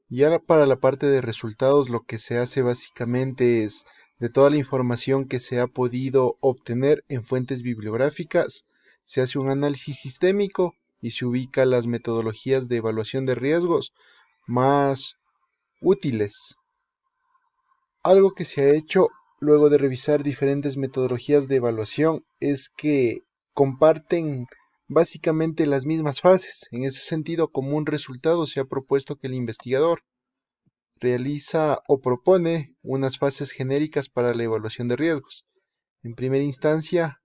Y ahora para la parte de resultados, lo que se hace básicamente es, de toda la información que se ha podido obtener en fuentes bibliográficas, se hace un análisis sistémico y se ubica las metodologías de evaluación de riesgos más útiles. Algo que se ha hecho luego de revisar diferentes metodologías de evaluación es que comparten básicamente las mismas fases. En ese sentido, como un resultado, se ha propuesto que el investigador realiza o propone unas fases genéricas para la evaluación de riesgos. En primera instancia,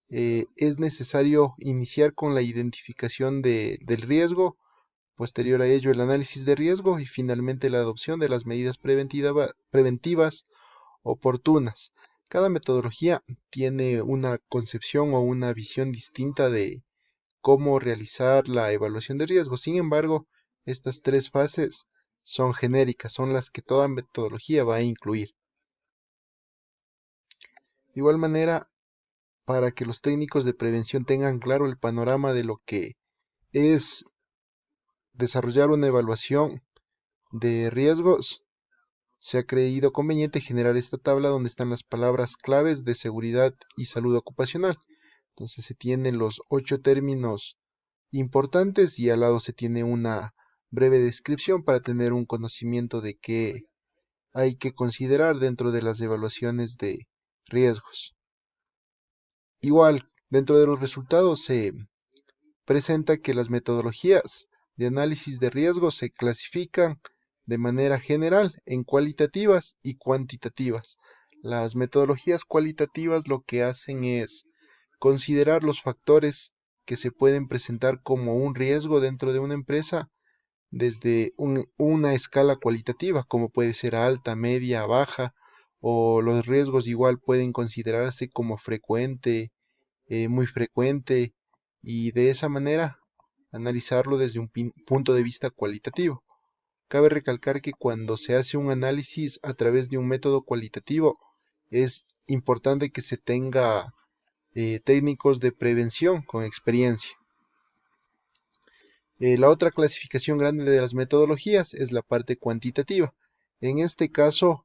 es necesario iniciar con la identificación del riesgo, posterior a ello el análisis de riesgo y finalmente la adopción de las medidas preventivas oportunas. Cada metodología tiene una concepción o una visión distinta de cómo realizar la evaluación de riesgo. Sin embargo, estas tres fases son genéricas, son las que toda metodología va a incluir. De igual manera, para que los técnicos de prevención tengan claro el panorama de lo que es desarrollar una evaluación de riesgos, se ha creído conveniente generar esta tabla donde están las palabras claves de seguridad y salud ocupacional. Entonces se tienen los 8 términos importantes y al lado se tiene una breve descripción para tener un conocimiento de qué hay que considerar dentro de las evaluaciones de riesgos. Igual, dentro de los resultados se presenta que las metodologías de análisis de riesgos se clasifican de manera general en cualitativas y cuantitativas. Las metodologías cualitativas lo que hacen es considerar los factores que se pueden presentar como un riesgo dentro de una empresa desde una escala cualitativa, como puede ser alta, media, baja, o los riesgos igual pueden considerarse como frecuente, muy frecuente, y de esa manera analizarlo desde un punto de vista cualitativo. Cabe recalcar que cuando se hace un análisis a través de un método cualitativo, es importante que se tenga técnicos de prevención con experiencia. La otra clasificación grande de las metodologías es la parte cuantitativa. En este caso,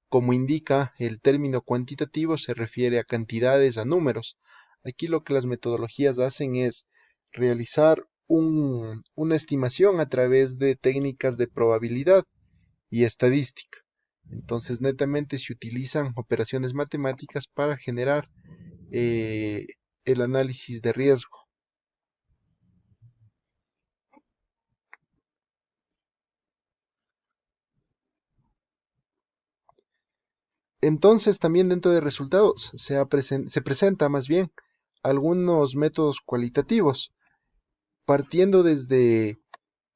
como indica el término cuantitativo, se refiere a cantidades, a números. Aquí lo que las metodologías hacen es realizar una estimación a través de técnicas de probabilidad y estadística. Entonces, netamente se utilizan operaciones matemáticas para generar eh, el análisis de riesgo. Entonces, también dentro de resultados se presenta más bien algunos métodos cualitativos, partiendo desde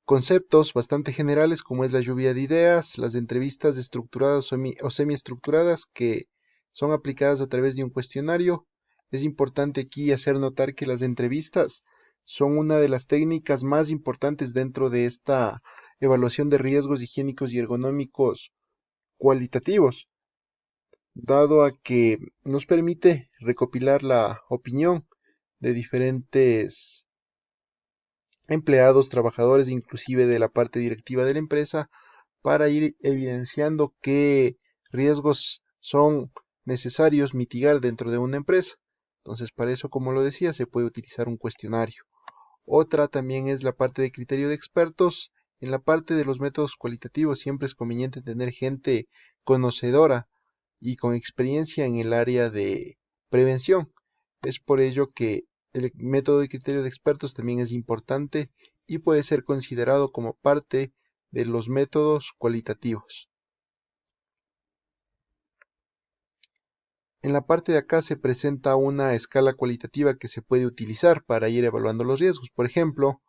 conceptos bastante generales como es la lluvia de ideas, las entrevistas estructuradas o semiestructuradas que son aplicadas a través de un cuestionario. Es importante aquí hacer notar que las entrevistas son una de las técnicas más importantes dentro de esta evaluación de riesgos higiénicos y ergonómicos cualitativos, dado a que nos permite recopilar la opinión de diferentes empleados, trabajadores, inclusive de la parte directiva de la empresa, para ir evidenciando qué riesgos son necesarios mitigar dentro de una empresa. Entonces, para eso, como lo decía, se puede utilizar un cuestionario. Otra también es la parte de criterio de expertos. En la parte de los métodos cualitativos siempre es conveniente tener gente conocedora y con experiencia en el área de prevención. Es por ello que el método de criterio de expertos también es importante y puede ser considerado como parte de los métodos cualitativos. En la parte de acá se presenta una escala cualitativa que se puede utilizar para ir evaluando los riesgos. Por ejemplo,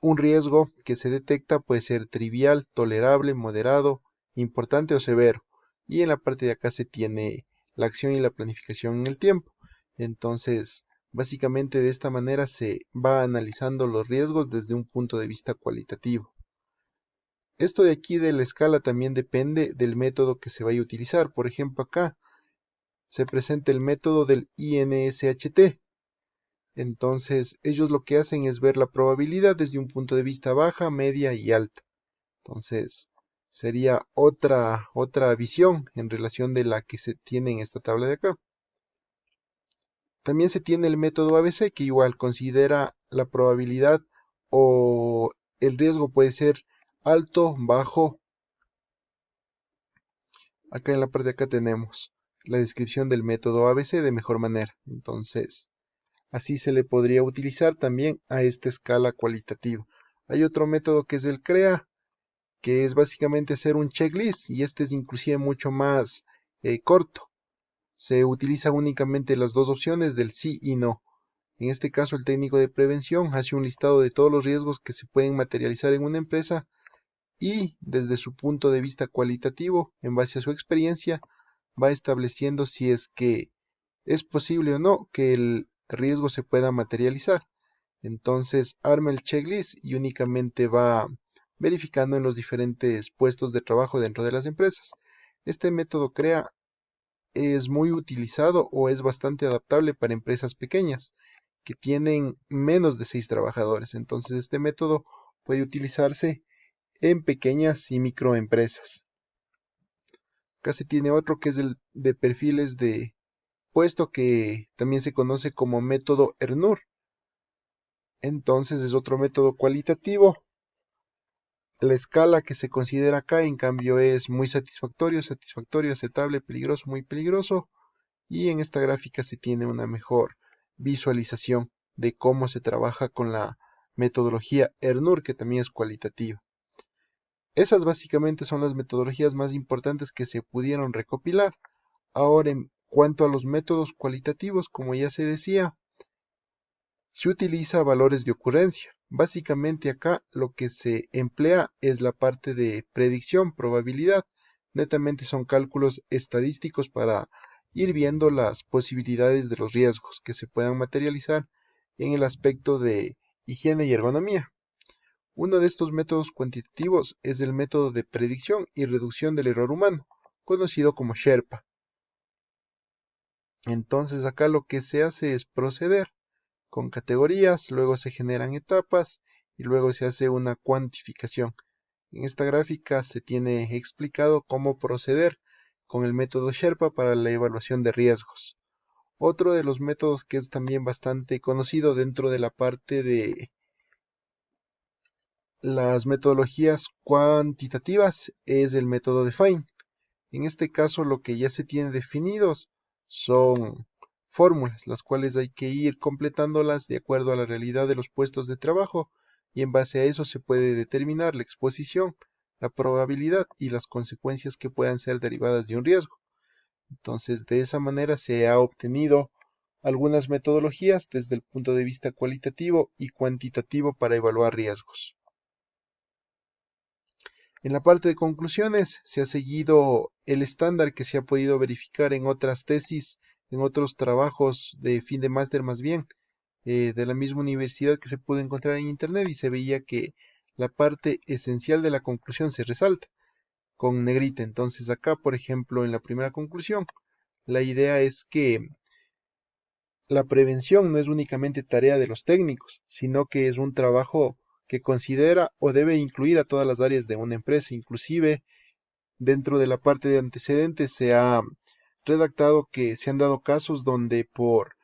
un riesgo que se detecta puede ser trivial, tolerable, moderado, importante o severo. Y en la parte de acá se tiene la acción y la planificación en el tiempo. Entonces, básicamente de esta manera se va analizando los riesgos desde un punto de vista cualitativo. Esto de aquí de la escala también depende del método que se vaya a utilizar. Por ejemplo, acá se presenta el método del INSHT. Entonces, ellos lo que hacen es ver la probabilidad desde un punto de vista baja, media y alta. Entonces, sería otra visión en relación de la que se tiene en esta tabla de acá. También se tiene el método ABC, que igual considera la probabilidad o el riesgo puede ser alto, bajo. Acá en la parte de acá tenemos la descripción del método ABC de mejor manera. Entonces, así se le podría utilizar también a esta escala cualitativa. Hay otro método que es el CREA, que es básicamente hacer un checklist, y este es inclusive mucho más corto. Se utiliza únicamente las dos opciones del sí y no. En este caso, el técnico de prevención hace un listado de todos los riesgos que se pueden materializar en una empresa y, desde su punto de vista cualitativo, en base a su experiencia, va estableciendo si es que es posible o no que el riesgo se pueda materializar. Entonces arma el checklist y únicamente va verificando en los diferentes puestos de trabajo dentro de las empresas. Este método CREA es muy utilizado o es bastante adaptable para empresas pequeñas que tienen menos de 6 trabajadores. Entonces este método puede utilizarse en pequeñas y microempresas. Acá se tiene otro que es el de perfiles de puesto, que también se conoce como método ERNUR. Entonces es otro método cualitativo. La escala que se considera acá, en cambio, es muy satisfactorio, satisfactorio, aceptable, peligroso, muy peligroso. Y en esta gráfica se tiene una mejor visualización de cómo se trabaja con la metodología ERNUR, que también es cualitativa. Esas básicamente son las metodologías más importantes que se pudieron recopilar. Ahora, en cuanto a los métodos cualitativos, como ya se decía, se utiliza valores de ocurrencia. Básicamente acá lo que se emplea es la parte de predicción, probabilidad. Netamente son cálculos estadísticos para ir viendo las posibilidades de los riesgos que se puedan materializar en el aspecto de higiene y ergonomía. Uno de estos métodos cuantitativos es el método de predicción y reducción del error humano, conocido como Sherpa. Entonces acá lo que se hace es proceder con categorías, luego se generan etapas y luego se hace una cuantificación. En esta gráfica se tiene explicado cómo proceder con el método Sherpa para la evaluación de riesgos. Otro de los métodos que es también bastante conocido dentro de la parte de las metodologías cuantitativas es el método Define. En este caso lo que ya se tiene definidos son fórmulas, las cuales hay que ir completándolas de acuerdo a la realidad de los puestos de trabajo, y en base a eso se puede determinar la exposición, la probabilidad y las consecuencias que puedan ser derivadas de un riesgo. Entonces, de esa manera se ha obtenido algunas metodologías desde el punto de vista cualitativo y cuantitativo para evaluar riesgos. En la parte de conclusiones se ha seguido el estándar que se ha podido verificar en otras tesis, en otros trabajos de fin de máster más bien, de la misma universidad, que se pudo encontrar en internet, y se veía que la parte esencial de la conclusión se resalta con negrita. Entonces acá, por ejemplo, en la primera conclusión, la idea es que la prevención no es únicamente tarea de los técnicos, sino que es un trabajo que considera o debe incluir a todas las áreas de una empresa. Inclusive dentro de la parte de antecedentes se ha redactado que se han dado casos donde por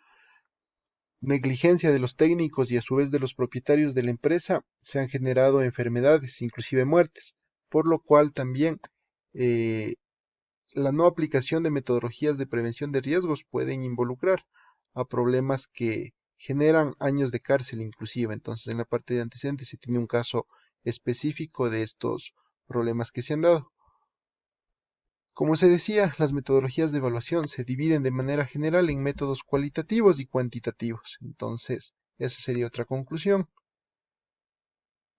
negligencia de los técnicos y a su vez de los propietarios de la empresa se han generado enfermedades, inclusive muertes, por lo cual también eh, la no aplicación de metodologías de prevención de riesgos pueden involucrar a problemas que generan años de cárcel inclusive. Entonces, en la parte de antecedentes se tiene un caso específico de estos problemas que se han dado. Como se decía, las metodologías de evaluación se dividen de manera general en métodos cualitativos y cuantitativos. Entonces, esa sería otra conclusión.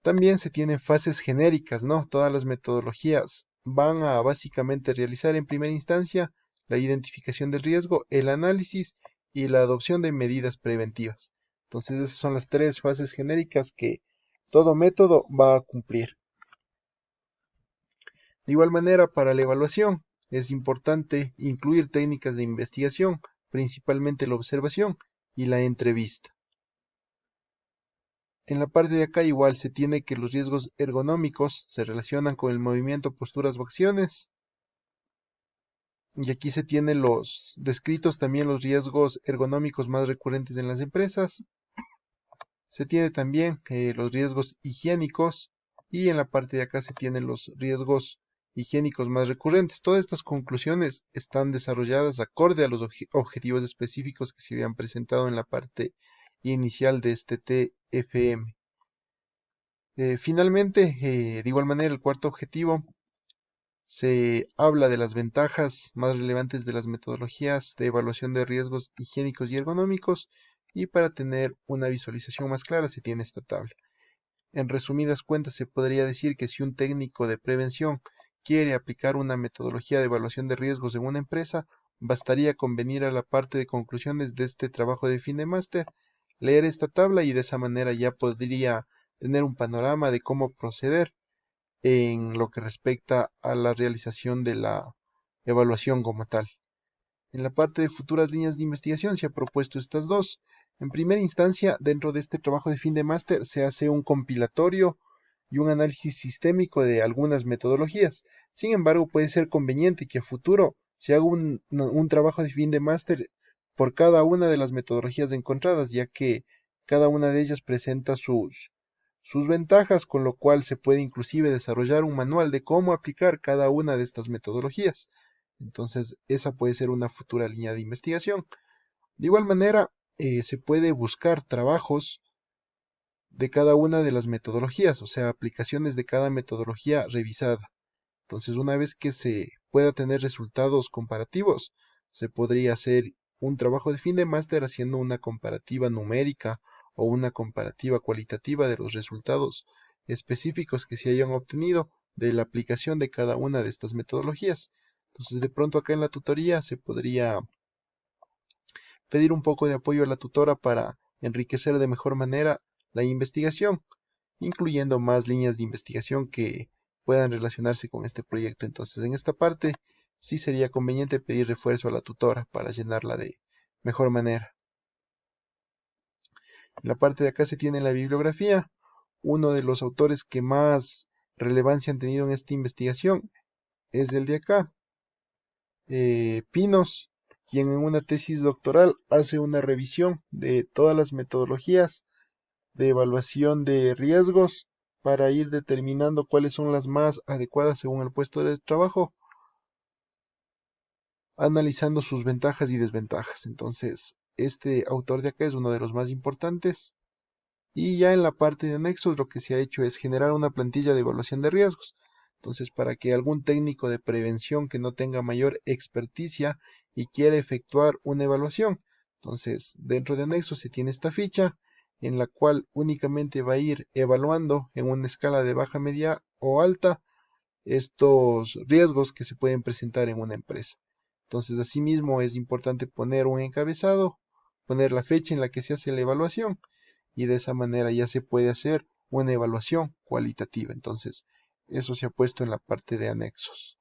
También se tienen fases genéricas, ¿no? Todas las metodologías van a básicamente realizar en primera instancia la identificación del riesgo, el análisis y la adopción de medidas preventivas. Entonces, esas son las tres fases genéricas que todo método va a cumplir. De igual manera, para la evaluación es importante incluir técnicas de investigación, principalmente la observación y la entrevista. En la parte de acá igual se tiene que los riesgos ergonómicos se relacionan con el movimiento, posturas o acciones. Y aquí se tienen los descritos también los riesgos ergonómicos más recurrentes en las empresas. Se tiene también los riesgos higiénicos y en la parte de acá se tienen los riesgos higiénicos más recurrentes. Todas estas conclusiones están desarrolladas acorde a los objetivos específicos que se habían presentado en la parte inicial de este TFM. Finalmente, de igual manera, el cuarto objetivo se habla de las ventajas más relevantes de las metodologías de evaluación de riesgos higiénicos y ergonómicos, y para tener una visualización más clara se tiene esta tabla. En resumidas cuentas, se podría decir que si un técnico de prevención quiere aplicar una metodología de evaluación de riesgos en una empresa, bastaría con venir a la parte de conclusiones de este trabajo de fin de máster, leer esta tabla y de esa manera ya podría tener un panorama de cómo proceder en lo que respecta a la realización de la evaluación como tal. En la parte de futuras líneas de investigación se ha propuesto estas dos. En primera instancia, dentro de este trabajo de fin de máster se hace un compilatorio y un análisis sistémico de algunas metodologías. Sin embargo, puede ser conveniente que a futuro se haga un trabajo de fin de máster por cada una de las metodologías encontradas, ya que cada una de ellas presenta sus ventajas, con lo cual se puede inclusive desarrollar un manual de cómo aplicar cada una de estas metodologías. Entonces, esa puede ser una futura línea de investigación. De igual manera, se puede buscar trabajos de cada una de las metodologías, o sea, aplicaciones de cada metodología revisada. Entonces, una vez que se pueda tener resultados comparativos, se podría hacer un trabajo de fin de máster haciendo una comparativa numérica o una comparativa cualitativa de los resultados específicos que se hayan obtenido de la aplicación de cada una de estas metodologías. Entonces, de pronto acá en la tutoría se podría pedir un poco de apoyo a la tutora para enriquecer de mejor manera la investigación, incluyendo más líneas de investigación que puedan relacionarse con este proyecto. Entonces, en esta parte sí sería conveniente pedir refuerzo a la tutora para llenarla de mejor manera. En la parte de acá se tiene la bibliografía. Uno de los autores que más relevancia han tenido en esta investigación es el de acá, Pinos, quien en una tesis doctoral hace una revisión de todas las metodologías de evaluación de riesgos para ir determinando cuáles son las más adecuadas según el puesto de trabajo, analizando sus ventajas y desventajas. Entonces, este autor de acá es uno de los más importantes. Y ya en la parte de anexos lo que se ha hecho es generar una plantilla de evaluación de riesgos. Entonces, para que algún técnico de prevención que no tenga mayor experticia y quiera efectuar una evaluación, entonces dentro de anexos se tiene esta ficha en la cual únicamente va a ir evaluando en una escala de baja, media o alta estos riesgos que se pueden presentar en una empresa. Entonces, asimismo es importante poner un encabezado, poner la fecha en la que se hace la evaluación y de esa manera ya se puede hacer una evaluación cualitativa. Entonces, eso se ha puesto en la parte de anexos.